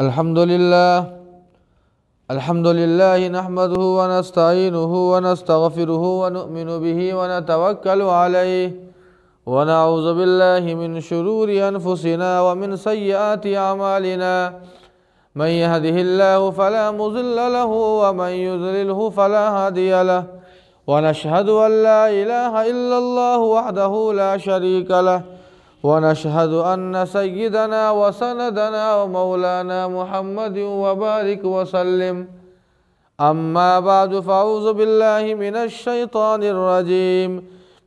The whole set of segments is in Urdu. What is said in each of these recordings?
الحمد لله نحمده ونستعينه ونستغفره ونؤمن به ونتوكل عليه ونعوذ بالله من شرور أنفسنا ومن سيئات أعمالنا من يهده الله فلا مضل له ومن يضلله فلا هادي له ونشهد أن لا إله إلا الله وحده لا شريك له ونشهد أن سيدنا وسندنا ومولانا محمد وبارك وسلم أما بعد فأعوذ بالله من الشيطان الرجيم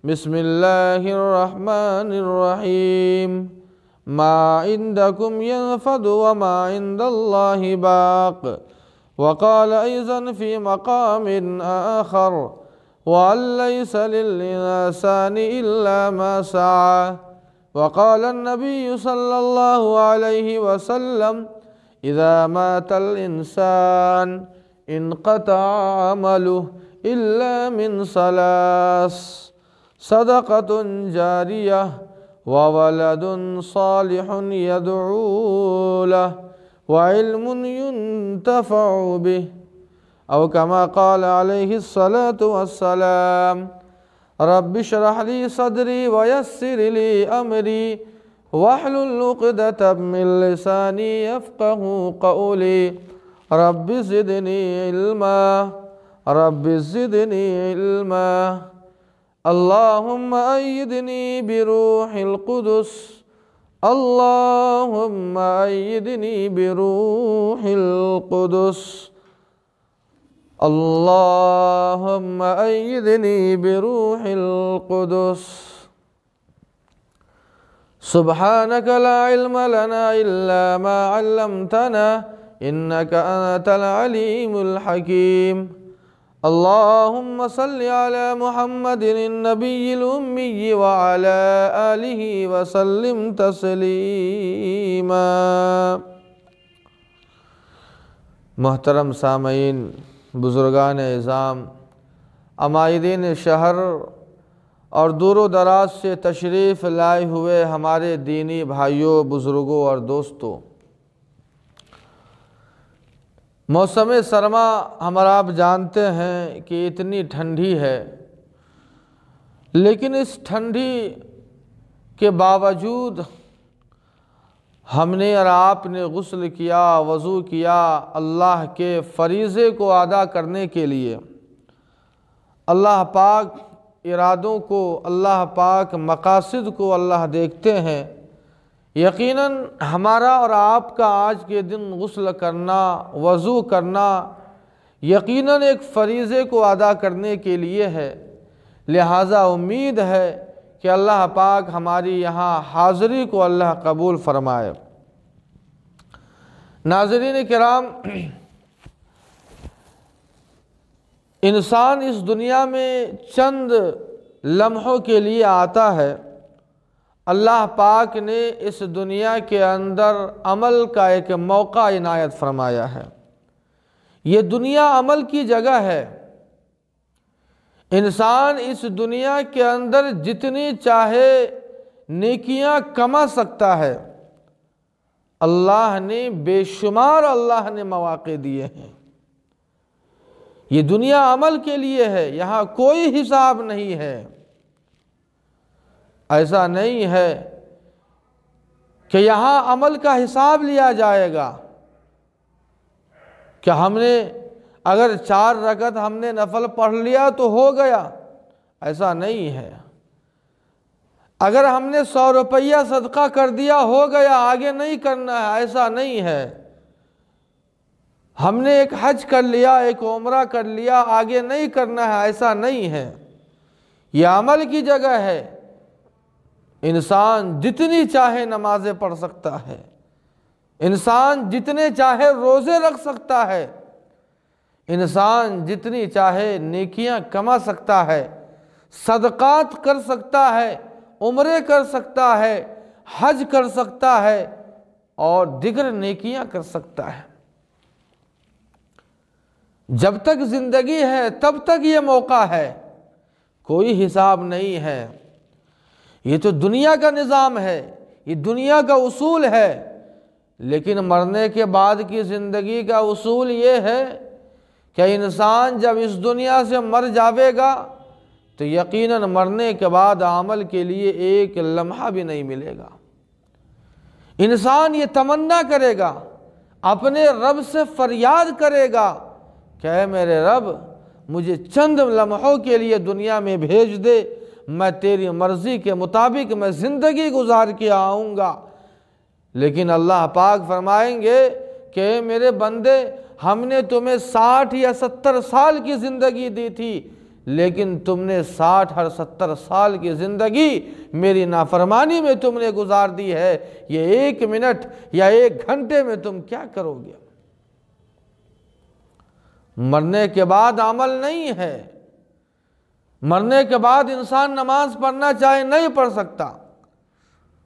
بسم الله الرحمن الرحيم ما عندكم ينفد وما عند الله باق وقال أيضا في مقام آخر وأن ليس للإنسان إلا ما سعى وقال النبي صلى الله عليه وسلم إذا مات الإنسان انقطع عمله إلا من ثلاث صدقة جارية وولد صالح يدعو له وعلم ينتفع به أو كما قال عليه الصلاة والسلام رب اشرح لي صدري ويسر لي أمري واحلل عقدة من لساني يفقه قولي رب زدني علما رب زدني علما اللهم أيدني بروح القدس اللهم أيدني بروح القدس اللهم أيدني بروح القدس سبحانك لا علم لنا إلا ما علمتنا إنك أنت العليم الحكيم اللهم صل على محمد النبي الأمي وعلى آله وسلم تسليما محترم سامعین، بزرگان اعظام، عمائدین شہر اور دور و دراز سے تشریف لائے ہوئے ہمارے دینی بھائیوں، بزرگوں اور دوستوں، موسم سرما ہمارا آپ جانتے ہیں کہ اتنی ٹھنڈی ہے، لیکن اس ٹھنڈی کے باوجود ہم نے اور آپ نے غسل کیا، وضو کیا، اللہ کے فریضے کو ادا کرنے کے لیے۔ اللہ پاک ارادوں کو، اللہ پاک مقاصد کو اللہ دیکھتے ہیں۔ یقیناً ہمارا اور آپ کا آج کے دن غسل کرنا، وضو کرنا یقیناً ایک فریضے کو ادا کرنے کے لیے ہے، لہٰذا امید ہے کہ اللہ پاک ہماری یہاں حاضری کو اللہ قبول فرمائے۔ ناظرین کرام، انسان اس دنیا میں چند لمحوں کے لیے آتا ہے۔ اللہ پاک نے اس دنیا کے اندر عمل کا ایک موقع عنایت فرمایا ہے۔ یہ دنیا عمل کی جگہ ہے۔ انسان اس دنیا کے اندر جتنی چاہے نیکیاں کما سکتا ہے۔ اللہ نے بے شمار مواقع دیے ہیں۔ یہ دنیا عمل کے لیے ہے، یہاں کوئی حساب نہیں ہے۔ ایسا نہیں ہے کہ یہاں عمل کا حساب لیا جائے گا کہ ہم نے اگر 4 رکعت ہم نے نفل پڑھ لیا تو ہو گیا، ایسا نہیں ہے۔ اگر ہم نے 100 روپیہ صدقہ کر دیا ہو گیا، آگے نہیں کرنا ہے، ایسا نہیں ہے۔ ہم نے ایک حج کر لیا، ایک عمرہ کر لیا، آگے نہیں کرنا ہے، ایسا نہیں ہے۔ یہ عمل کی جگہ ہے۔ انسان جتنی چاہے نمازیں پڑھ سکتا ہے، انسان جتنے چاہے روزے رکھ سکتا ہے، انسان جتنی چاہے نیکیاں کما سکتا ہے، صدقات کر سکتا ہے، عمرے کر سکتا ہے، حج کر سکتا ہے اور دیگر نیکیاں کر سکتا ہے۔ جب تک زندگی ہے تب تک یہ موقع ہے، کوئی حساب نہیں ہے۔ یہ تو دنیا کا نظام ہے، یہ دنیا کا اصول ہے۔ لیکن مرنے کے بعد کی زندگی کا اصول یہ ہے کہ انسان جب اس دنیا سے مر جاوے گا تو یقیناً مرنے کے بعد عمل کے لیے ایک لمحہ بھی نہیں ملے گا۔ انسان یہ تمنا کرے گا، اپنے رب سے فریاد کرے گا کہ اے میرے رب مجھے چند لمحوں کے لیے دنیا میں بھیج دے، میں تیری مرضی کے مطابق میں زندگی گزار کے آؤں گا۔ لیکن اللہ پاک فرمائیں گے کہ اے میرے بندے، ہم نے تمہیں 60 یا 70 سال کی زندگی دی تھی، لیکن تم نے 60 اور 70 سال کی زندگی میری نافرمانی میں تم نے گزار دی ہے، یہ 1 منٹ یا 1 گھنٹے میں تم کیا کرو گے؟ مرنے کے بعد عمل نہیں ہے۔ مرنے کے بعد انسان نماز پڑھنا چاہے نہیں پڑھ سکتا،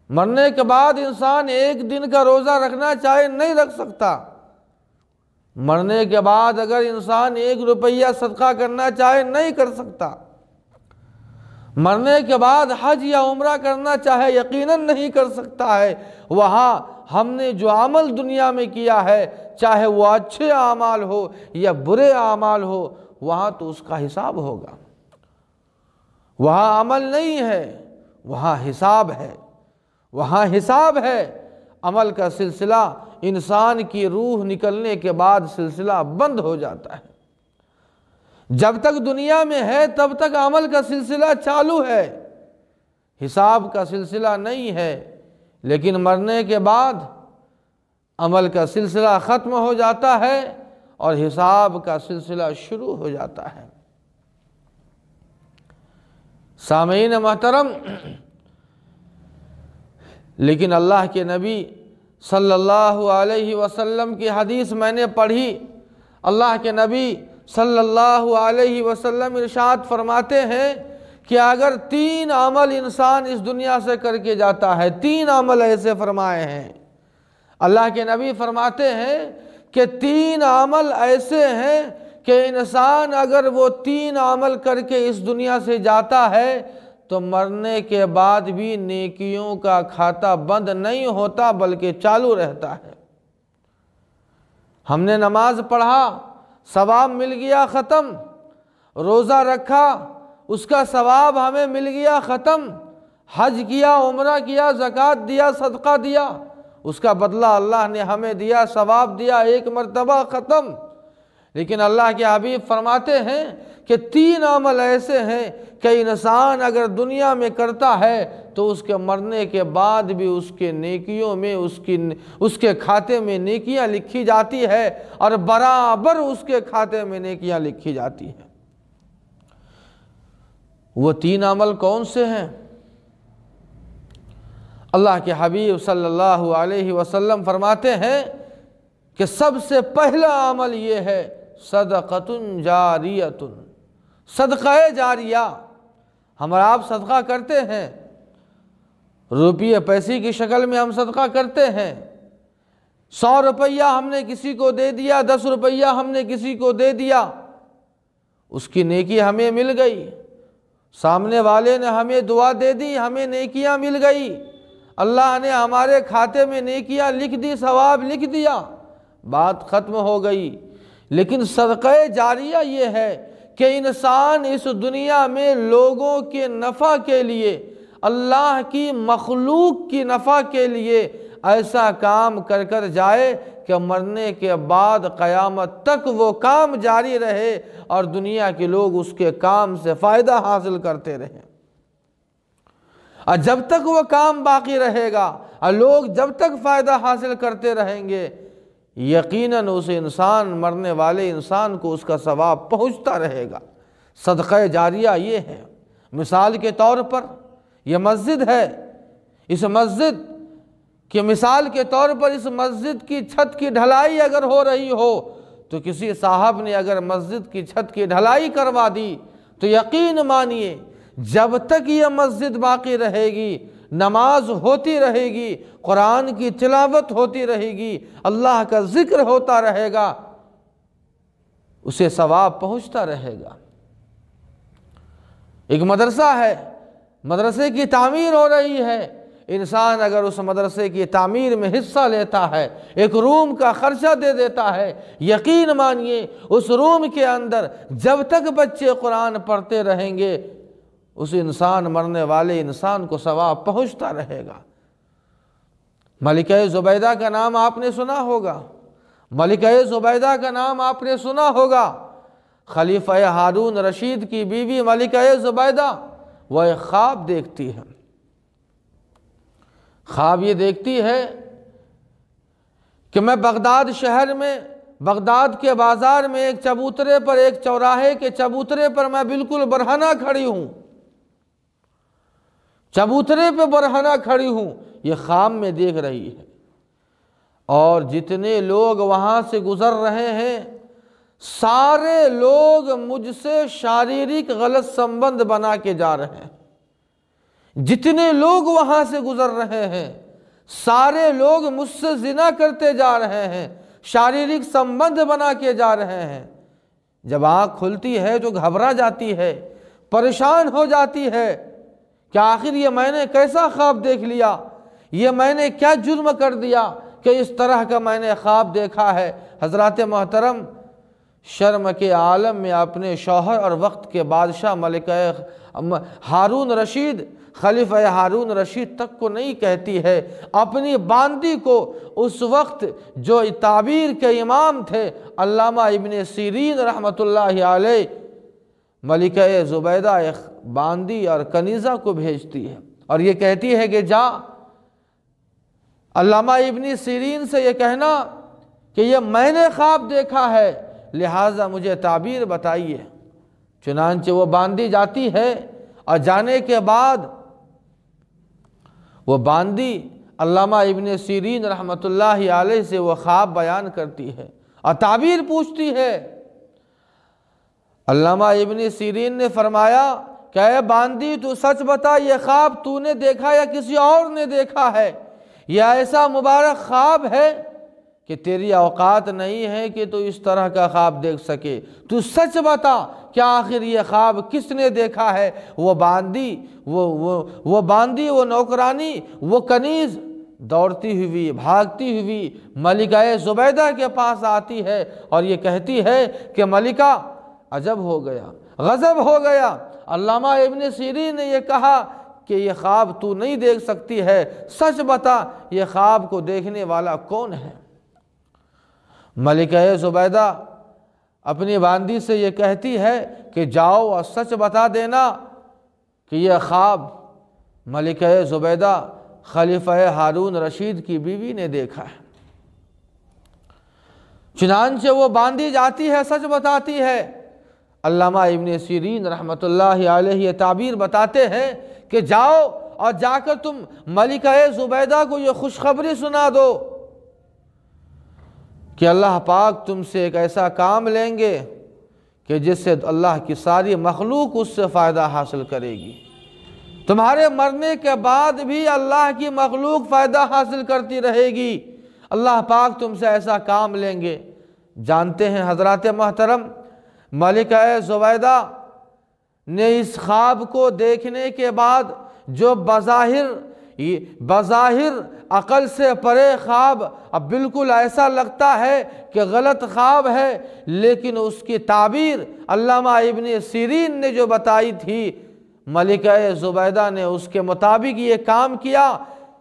مرنے کے بعد انسان 1 دن کا روزہ رکھنا چاہے نہیں رکھ سکتا، مرنے کے بعد اگر انسان 1 روپیہ صدقہ کرنا چاہے نہیں کر سکتا، مرنے کے بعد حج یا عمرہ کرنا چاہے یقیناً نہیں کر سکتا ہے۔ وہاں ہم نے جو عمل دنیا میں کیا ہے، چاہے وہ اچھے اعمال ہو یا برے اعمال ہو، وہاں تو اس کا حساب ہوگا۔ وہاں عمل نہیں ہے، وہاں حساب ہے، وہاں حساب ہے۔ عمل کا سلسلہ انسان کی روح نکلنے کے بعد سلسلہ بند ہو جاتا ہے۔ جب تک دنیا میں ہے تب تک عمل کا سلسلہ چالو ہے، حساب کا سلسلہ نہیں ہے۔ لیکن مرنے کے بعد عمل کا سلسلہ ختم ہو جاتا ہے اور حساب کا سلسلہ شروع ہو جاتا ہے۔ سامعین محترم، لیکن اللہ کے نبی صلی اللہ علیہ وسلم کی حدیث میں نے پڑھی، اللہ کے نبی صلی اللہ علیہ وسلم ارشاد فرماتے ہیں کہ اگر 3 عمل انسان اس دنیا سے کر کے جاتا ہے، 3 عمل ایسے فرمائے ہیں اللہ کے نبی، فرماتے ہیں کہ 3 عمل ایسے ہیں کہ انسان اگر وہ 3 عمل کر کے اس دنیا سے جاتا ہے تو مرنے کے بعد بھی نیکیوں کا کھاتا بند نہیں ہوتا بلکہ چالو رہتا ہے۔ ہم نے نماز پڑھا، ثواب مل گیا، ختم۔ روزہ رکھا، اس کا ثواب ہمیں مل گیا، ختم۔ حج کیا، عمرہ کیا، زکوٰۃ دیا، صدقہ دیا، اس کا بدلہ اللہ نے ہمیں دیا، ثواب دیا، 1 مرتبہ، ختم۔ لیکن اللہ کے حبیب فرماتے ہیں کہ 3 عمل ایسے ہیں کہ انسان اگر دنیا میں کرتا ہے تو اس کے مرنے کے بعد بھی اس کے نیکیوں میں اس کے کھاتے میں نیکیاں لکھی جاتی ہے اور برابر اس کے کھاتے میں نیکیاں لکھی جاتی ہیں۔ وہ 3 عمل کون سے ہیں؟ اللہ کے حبیب صلی اللہ علیہ وسلم فرماتے ہیں کہ سب سے پہلا عمل یہ ہے صدقۃ جاریۃ، صدقہ جاریہ۔ ہم اور آپ صدقہ کرتے ہیں، روپیے پیسے کی شکل میں ہم صدقہ کرتے ہیں۔ 100 روپیہ ہم نے کسی کو دے دیا، 10 روپیہ ہم نے کسی کو دے دیا، اس کی نیکی ہمیں مل گئی، سامنے والے نے ہمیں دعا دے دی، ہمیں نیکیاں مل گئی، اللہ نے ہمارے کھاتے میں نیکیاں لکھ دی، ثواب لکھ دیا، بات ختم ہو گئی۔ لیکن صدقہ جاریہ یہ ہے کہ انسان اس دنیا میں لوگوں کے نفع کے لیے، اللہ کی مخلوق کی نفع کے لیے ایسا کام کر کر جائے کہ مرنے کے بعد قیامت تک وہ کام جاری رہے اور دنیا کے لوگ اس کے کام سے فائدہ حاصل کرتے رہیں۔ اور جب تک وہ کام باقی رہے گا اور لوگ جب تک فائدہ حاصل کرتے رہیں گے، یقیناً اس انسان، مرنے والے انسان کو اس کا ثواب پہنچتا رہے گا۔ صدقہ جاریہ یہ ہے۔ مثال کے طور پر یہ مسجد ہے، اس مسجد کی مثال کے طور پر اس مسجد کی چھت کی ڈھلائی اگر ہو رہی ہو تو کسی صاحب نے اگر مسجد کی چھت کی ڈھلائی کروا دی تو یقین مانیے جب تک یہ مسجد باقی رہے گی، نماز ہوتی رہے گی، قرآن کی تلاوت ہوتی رہے گی، اللہ کا ذکر ہوتا رہے گا، اسے ثواب پہنچتا رہے گا۔ ایک مدرسہ ہے، مدرسے کی تعمیر ہو رہی ہے، انسان اگر اس مدرسے کی تعمیر میں حصہ لیتا ہے، ایک روم کا خرچہ دے دیتا ہے، یقین مانیے اس روم کے اندر جب تک بچے قرآن پڑھتے رہیں گے اس انسان، مرنے والے انسان کو ثواب پہنچتا رہے گا۔ ملکہ زبیدہ کا نام آپ نے سنا ہوگا، ملکہ زبیدہ کا نام آپ نے سنا ہوگا۔ خلیفہ ہارون رشید کی بیوی ملکہ زبیدہ وہ ایک خواب دیکھتی ہے، خواب یہ دیکھتی ہے کہ میں بغداد شہر میں، بغداد کے بازار میں ایک چبوترے پر، ایک چوراہے کے چبوترے پر میں بالکل برہنہ کھڑی ہوں، چبوترے پہ برہنہ کھڑی ہوں، یہ خواب میں دیکھ رہی ہے، اور جتنے لوگ وہاں سے گزر رہے ہیں سارے لوگ مجھ سے شاریرک غلط سمبند بنا کے جا رہے ہیں، جتنے لوگ وہاں سے گزر رہے ہیں سارے لوگ مجھ سے زنا کرتے جا رہے ہیں، شاریرک سمبند بنا کے جا رہے ہیں۔ جب آنکھ کھلتی ہے تو گھبرا جاتی ہے، پریشان ہو جاتی ہے کہ آخر یہ میں نے کیسا خواب دیکھ لیا، یہ میں نے کیا جرم کر دیا کہ اس طرح کا میں نے خواب دیکھا ہے۔ حضرات محترم، شرم کے عالم میں اپنے شوہر اور وقت کے بادشاہ ملکہ ہارون رشید، خلیفہ ہارون رشید تک کو نہیں کہتی ہے، اپنی باندی کو اس وقت جو تعبیر کے امام تھے علامہ ابن سیرین رحمۃ اللہ علیہ، ملکہ زبیدہ ایک باندی اور کنیزہ کو بھیجتی ہے اور یہ کہتی ہے کہ جا علامہ ابن سیرین سے یہ کہنا کہ یہ میں نے خواب دیکھا ہے، لہٰذا مجھے تعبیر بتائیے۔ چنانچہ وہ باندی جاتی ہے اور جانے کے بعد وہ باندی علامہ ابن سیرین رحمۃ اللہ علیہ سے وہ خواب بیان کرتی ہے اور تعبیر پوچھتی ہے۔ علامہ ابن سیرین نے فرمایا کہ اے باندی تو سچ بتا، یہ خواب تو نے دیکھا یا کسی اور نے دیکھا ہے؟ یہ ایسا مبارک خواب ہے کہ تیری اوقات نہیں ہے کہ تو اس طرح کا خواب دیکھ سکے، تو سچ بتا کیا آخر یہ خواب کس نے دیکھا ہے؟ وہ باندی، وہ باندی، وہ نوکرانی، وہ کنیز دوڑتی ہوئی، بھاگتی ہوئی ملکہ زبیدہ کے پاس آتی ہے اور یہ کہتی ہے کہ ملکہ عجب ہو گیا، غضب ہو گیا، علامہ ابن سیرین نے یہ کہا کہ یہ خواب تو نہیں دیکھ سکتی ہے، سچ بتا یہ خواب کو دیکھنے والا کون ہے؟ ملکہ زبیدہ اپنی باندی سے یہ کہتی ہے کہ جاؤ اور سچ بتا دینا کہ یہ خواب ملکہ زبیدہ خلیفہ ہارون رشید کی بیوی نے دیکھا ہے۔ چنانچہ وہ باندی جاتی ہے، سچ بتاتی ہے۔ علامہ ابن سیرین رحمۃ اللہ علیہ یہ تعبیر بتاتے ہیں کہ جاؤ اور جا کر تم ملکہ زبیدہ کو یہ خوشخبری سنا دو کہ اللہ پاک تم سے ایک ایسا کام لیں گے کہ جس سے اللہ کی ساری مخلوق اس سے فائدہ حاصل کرے گی، تمہارے مرنے کے بعد بھی اللہ کی مخلوق فائدہ حاصل کرتی رہے گی، اللہ پاک تم سے ایسا کام لیں گے۔ جانتے ہیں حضرات محترم، ملکہ زبیدہ نے اس خواب کو دیکھنے کے بعد جو بظاہر عقل سے پرے خواب، اب بالکل ایسا لگتا ہے کہ غلط خواب ہے، لیکن اس کی تعبیر علامہ ابن سیرین نے جو بتائی تھی، ملکہ زبیدہ نے اس کے مطابق یہ کام کیا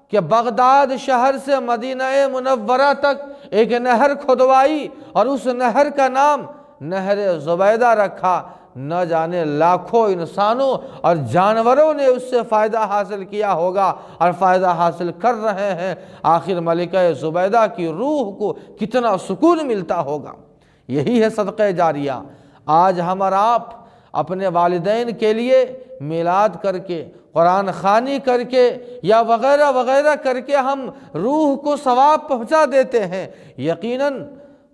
کہ بغداد شہر سے مدینہ منورہ تک ایک نہر کھدوائی اور اس نہر کا نام نہر زبیدہ رکھا۔ نہ جانے لاکھوں انسانوں اور جانوروں نے اس سے فائدہ حاصل کیا ہوگا اور فائدہ حاصل کر رہے ہیں، آخر ملکہ زبیدہ کی روح کو کتنا سکون ملتا ہوگا۔ یہی ہے صدقہ جاریہ۔ آج ہم اور آپ اپنے والدین کے لیے میلاد کر کے، قرآن خوانی کر کے یا وغیرہ وغیرہ کر کے ہم روح کو ثواب پہنچا دیتے ہیں۔ یقیناً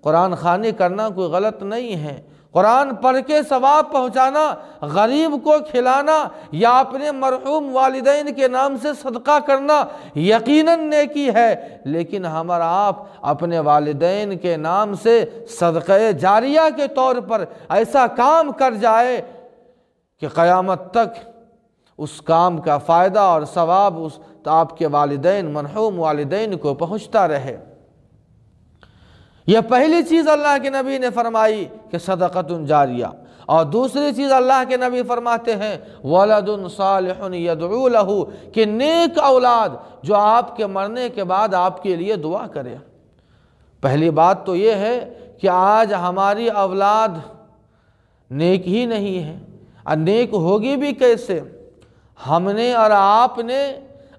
قرآن خوانی کرنا کوئی غلط نہیں ہے، قرآن پڑھ کے ثواب پہنچانا، غریب کو کھلانا یا اپنے مرحوم والدین کے نام سے صدقہ کرنا یقیناً نیکی ہے، لیکن ہم اور آپ اپنے والدین کے نام سے صدقہ جاریہ کے طور پر ایسا کام کر جائے کہ قیامت تک اس کام کا فائدہ اور ثواب اس آپ کے والدین مرحوم والدین کو پہنچتا رہے۔ یہ پہلی چیز اللہ کے نبی نے فرمائی کہ صدقۃ جاریہ، اور دوسری چیز اللہ کے نبی فرماتے ہیں ولد صالح یدعو لہ، کہ نیک اولاد جو آپ کے مرنے کے بعد آپ کے لیے دعا کرے۔ پہلی بات تو یہ ہے کہ آج ہماری اولاد نیک ہی نہیں ہے، اور نیک ہوگی بھی کیسے؟ ہم نے اور آپ نے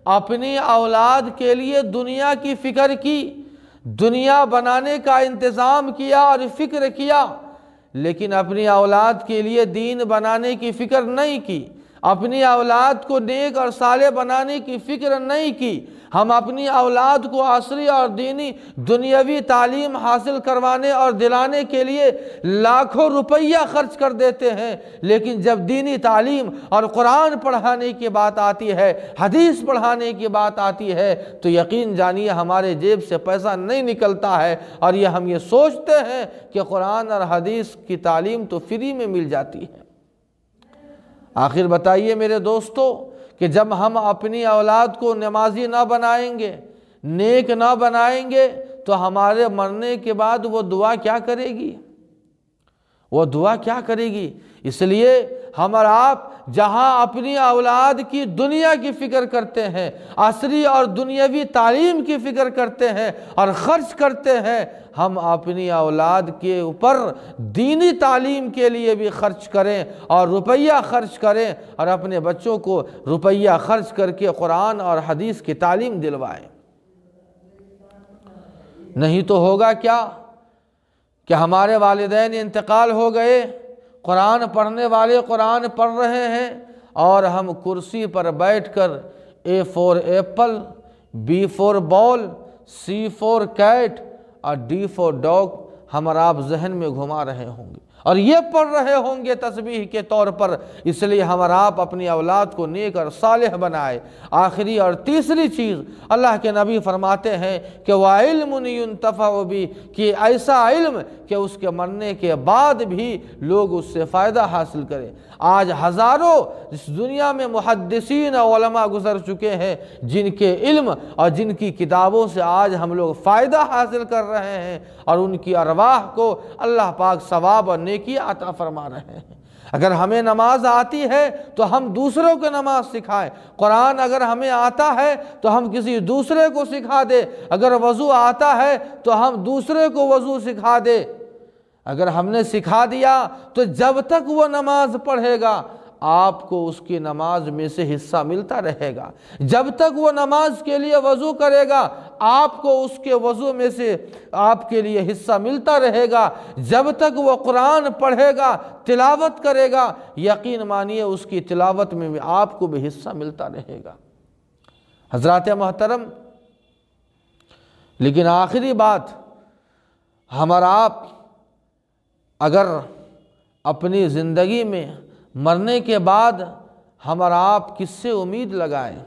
اپنی اولاد کے لیے دنیا کی فکر کی، دنیا بنانے کا انتظام کیا اور فکر کیا، لیکن اپنی اولاد کے لیے دین بنانے کی فکر نہیں کی، اپنی اولاد کو نیک اور صالح بنانے کی فکر نہیں کی۔ ہم اپنی اولاد کو عصری اور دینی دنیاوی تعلیم حاصل کروانے اور دلانے کے لیے لاکھوں روپیہ خرچ کر دیتے ہیں، لیکن جب دینی تعلیم اور قرآن پڑھانے کی بات آتی ہے، حدیث پڑھانے کی بات آتی ہے، تو یقین جانیے ہمارے جیب سے پیسہ نہیں نکلتا ہے، اور ہم یہ سوچتے ہیں کہ قرآن اور حدیث کی تعلیم تو فری میں مل جاتی ہے۔ آخر بتائیے میرے دوستو کہ جب ہم اپنی اولاد کو نمازی نہ بنائیں گے، نیک نہ بنائیں گے، تو ہمارے مرنے کے بعد وہ دعا کیا کرے گی؟ وہ دعا کیا کرے گی؟ اس لیے ہم اور آپ جہاں اپنی اولاد کی دنیا کی فکر کرتے ہیں، عصری اور دنیاوی تعلیم کی فکر کرتے ہیں اور خرچ کرتے ہیں، ہم اپنی اولاد کے اوپر دینی تعلیم کے لیے بھی خرچ کریں اور روپیہ خرچ کریں، اور اپنے بچوں کو روپیہ خرچ کر کے قرآن اور حدیث کی تعلیم دلوائیں۔ نہیں تو ہوگا کیا کہ ہمارے والدین انتقال ہو گئے، قرآن پڑھنے والے قرآن پڑھ رہے ہیں، اور ہم کرسی پر بیٹھ کر A four apple, B four ball, C four cat اور D فور ڈاگ ہم اور آپ ذہن میں گھما رہے ہوں گے، اور یہ پڑھ رہے ہوں گے تسبیح کے طور پر۔ اس لیے ہم اور آپ اپنی اولاد کو نیک اور صالح بنائے۔ آخری اور تیسری چیز اللہ کے نبی فرماتے ہیں کہ وَعِلْمٌ يُنْتَفَعُ بِهِ، کہ ایسا علم کہ اس کے مرنے کے بعد بھی لوگ اس سے فائدہ حاصل کریں۔ آج ہزاروں اس دنیا میں محدثین اور علماء گزر چکے ہیں جن کے علم اور جن کی کتابوں سے آج ہم لوگ فائدہ حاصل کر رہے ہیں، اور ان کی ارواح کو اللہ پاک ثواب اور نیکی عطا فرما رہے ہیں۔ اگر ہمیں نماز آتی ہے تو ہم دوسروں کو نماز سکھائیں، قرآن اگر ہمیں آتا ہے تو ہم کسی دوسرے کو سکھا دیں، اگر وضو آتا ہے تو ہم دوسرے کو وضو سکھا دیں۔ اگر ہم نے سکھا دیا تو جب تک وہ نماز پڑھے گا آپ کو اس کی نماز میں سے حصہ ملتا رہے گا، جب تک وہ نماز کے لیے وضو کرے گا آپ کو اس کے وضو میں سے آپ کے لیے حصہ ملتا رہے گا، جب تک وہ قرآن پڑھے گا تلاوت کرے گا یقین مانیے اس کی تلاوت میں بھی آپ کو بھی حصہ ملتا رہے گا۔ حضرات محترم، لیکن آخری بات، ہم اور آپ اگر اپنی زندگی میں مرنے کے بعد ہم اور آپ کس سے امید لگائیں،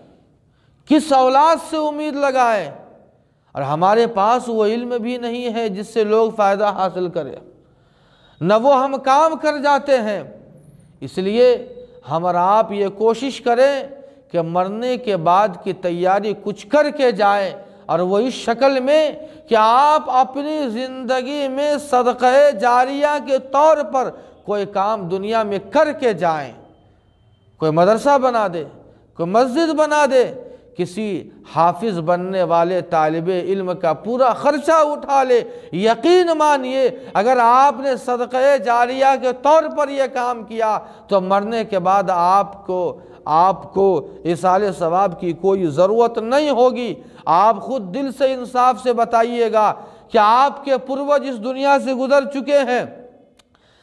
کس اولاد سے امید لگائیں، اور ہمارے پاس وہ علم بھی نہیں ہے جس سے لوگ فائدہ حاصل کریں، نہ وہ ہم کام کر جاتے ہیں۔ اس لیے ہم اور آپ یہ کوشش کریں کہ مرنے کے بعد کی تیاری کچھ کر کے جائیں، اور وہ اس شکل میں کہ آپ اپنی زندگی میں صدقہ جاریہ کے طور پر کوئی کام دنیا میں کر کے جائیں، کوئی مدرسہ بنا دے، کوئی مسجد بنا دے، کسی حافظ بننے والے طالب علم کا پورا خرچہ اٹھا لے۔ یقین مانیے اگر آپ نے صدقہ جاریہ کے طور پر یہ کام کیا تو مرنے کے بعد آپ کو ایصال ثواب کی کوئی ضرورت نہیں ہوگی۔ آپ خود دل سے انصاف سے بتائیے گا کہ آپ کے پروج اس دنیا سے گزر چکے ہیں،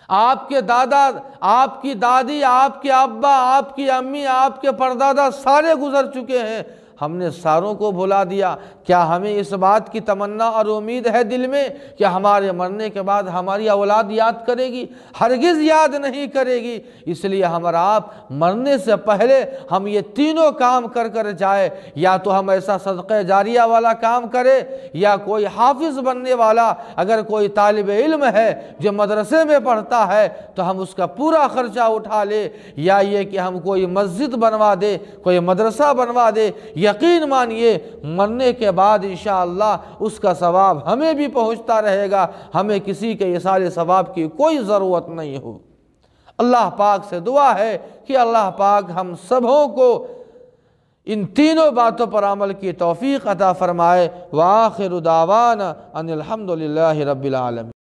آپ کے دادا، آپ کی دادی، آپ کے ابا، آپ کی امی، آپ کے پردادا سارے گزر چکے ہیں۔ ہم نے ساروں کو بھلا دیا۔ کیا ہمیں اس بات کی تمنا اور امید ہے دل میں کہ ہمارے مرنے کے بعد ہماری اولاد یاد کرے گی؟ ہرگز یاد نہیں کرے گی۔ اس لیے ہم اور آپ مرنے سے پہلے ہم یہ تینوں کام کر جائے، یا تو ہم ایسا صدقہ جاریہ والا کام کرے، یا کوئی حافظ بننے والا، اگر کوئی طالب علم ہے جو مدرسے میں پڑھتا ہے تو ہم اس کا پورا خرچہ اٹھا لے، یا یہ کہ ہم کوئی مسجد بنوا دے، کوئی مدرسہ بنوا دے۔ یقین مانیے مرنے کے بعد انشاءاللہ اس کا ثواب ہمیں بھی پہنچتا رہے گا، ہمیں کسی کے ایصال ثواب کی کوئی ضرورت نہیں ہو۔ اللہ پاک سے دعا ہے کہ اللہ پاک ہم سبوں کو ان تینوں باتوں پر عمل کی توفیق عطا فرمائے۔ وآخر دعوانا ان الحمدللہ رب العالمین۔